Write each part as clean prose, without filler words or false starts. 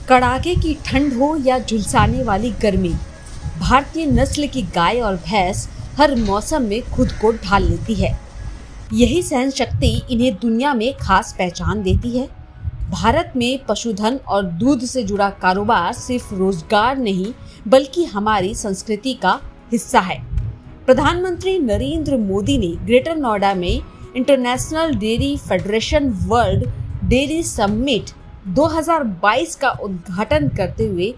कड़ाके की ठंड हो या झुलसाने वाली गर्मी, भारतीय नस्ल की गाय और भैंस हर मौसम में खुद को ढाल लेती है। यही सहन शक्ति इन्हें दुनिया में खास पहचान देती है। भारत में पशुधन और दूध से जुड़ा कारोबार सिर्फ रोजगार नहीं बल्कि हमारी संस्कृति का हिस्सा है। प्रधानमंत्री नरेंद्र मोदी ने ग्रेटर नोएडा में international dairy federation world dairy summit 2022 का उद्घाटन करते हुए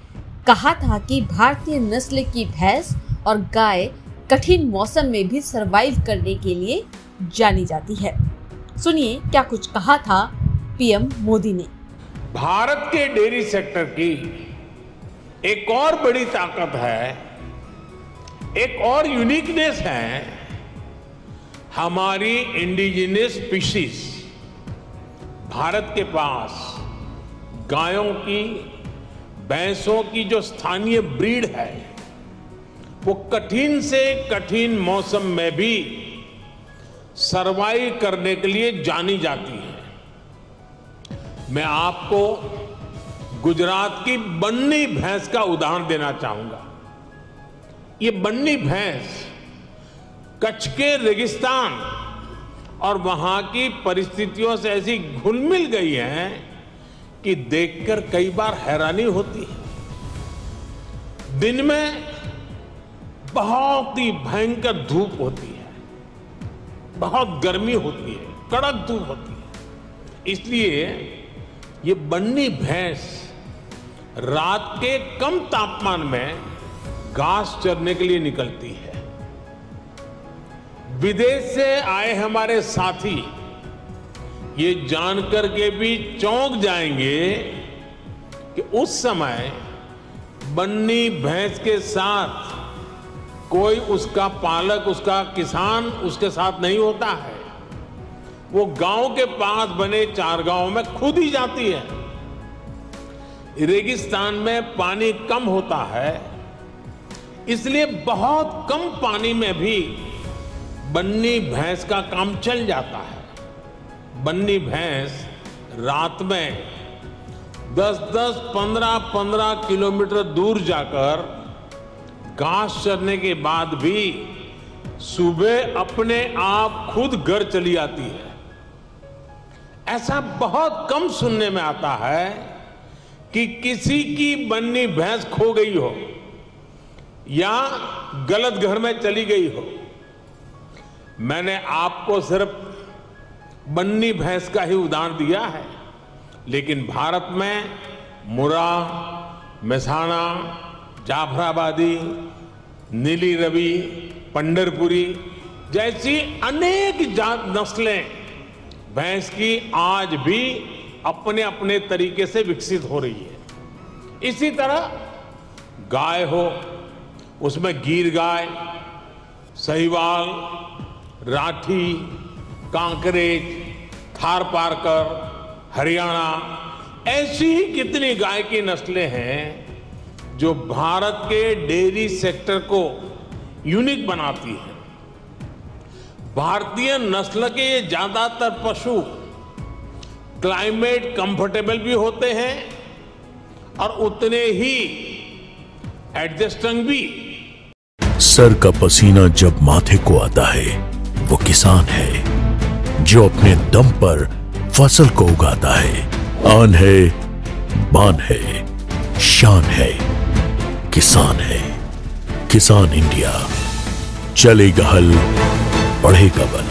कहा था कि भारतीय नस्ल की भैंस और गाय कठिन मौसम में भी सरवाइव करने के लिए जानी जाती है। सुनिए क्या कुछ कहा था पीएम मोदी ने। भारत के डेयरी सेक्टर की एक और बड़ी ताकत है, एक और यूनिकनेस है हमारी इंडिजिनस स्पीशीज। भारत के पास गायों की, भैंसों की जो स्थानीय ब्रीड है वो कठिन से कठिन मौसम में भी सरवाइव करने के लिए जानी जाती है। मैं आपको गुजरात की बन्नी भैंस का उदाहरण देना चाहूंगा। ये बन्नी भैंस कच्छ के रेगिस्तान और वहां की परिस्थितियों से ऐसी घुल मिल गई है कि देखकर कई बार हैरानी होती है। दिन में बहुत ही भयंकर धूप होती है, बहुत गर्मी होती है, कड़क धूप होती है। इसलिए ये बन्नी भैंस रात के कम तापमान में घास चरने के लिए निकलती है। विदेश से आए हमारे साथी ये जानकर के भी चौंक जाएंगे कि उस समय बन्नी भैंस के साथ कोई उसका पालक, उसका किसान उसके साथ नहीं होता है। वो गांव के पास बने चारगांव में खुद ही जाती है। रेगिस्तान में पानी कम होता है, इसलिए बहुत कम पानी में भी बन्नी भैंस का काम चल जाता है। बन्नी भैंस रात में 10-10, 15-15 किलोमीटर दूर जाकर घास चरने के बाद भी सुबह अपने आप खुद घर चली आती है। ऐसा बहुत कम सुनने में आता है कि किसी की बन्नी भैंस खो गई हो या गलत घर में चली गई हो। मैंने आपको सिर्फ बन्नी भैंस का ही उदाहरण दिया है, लेकिन भारत में मुर्रा, मेहसाणा, जाफराबादी, नीली रवि, पंढरपुरी जैसी अनेक जात नस्लें भैंस की आज भी अपने अपने तरीके से विकसित हो रही है। इसी तरह गाय हो, उसमें गिर गाय, साहिवाल, राठी, कांकरेज, थारपारकर, हरियाणा, ऐसी ही कितनी गाय की नस्लें हैं जो भारत के डेयरी सेक्टर को यूनिक बनाती हैं। भारतीय नस्ल के ये ज्यादातर पशु क्लाइमेट कंफर्टेबल भी होते हैं और उतने ही एडजस्टिंग भी। सर का पसीना जब माथे को आता है वो किसान है जो अपने दम पर फसल को उगाता है। आन है, बान है, शान है, किसान है। किसान इंडिया, चलेगा हल, बढ़ेगा बल।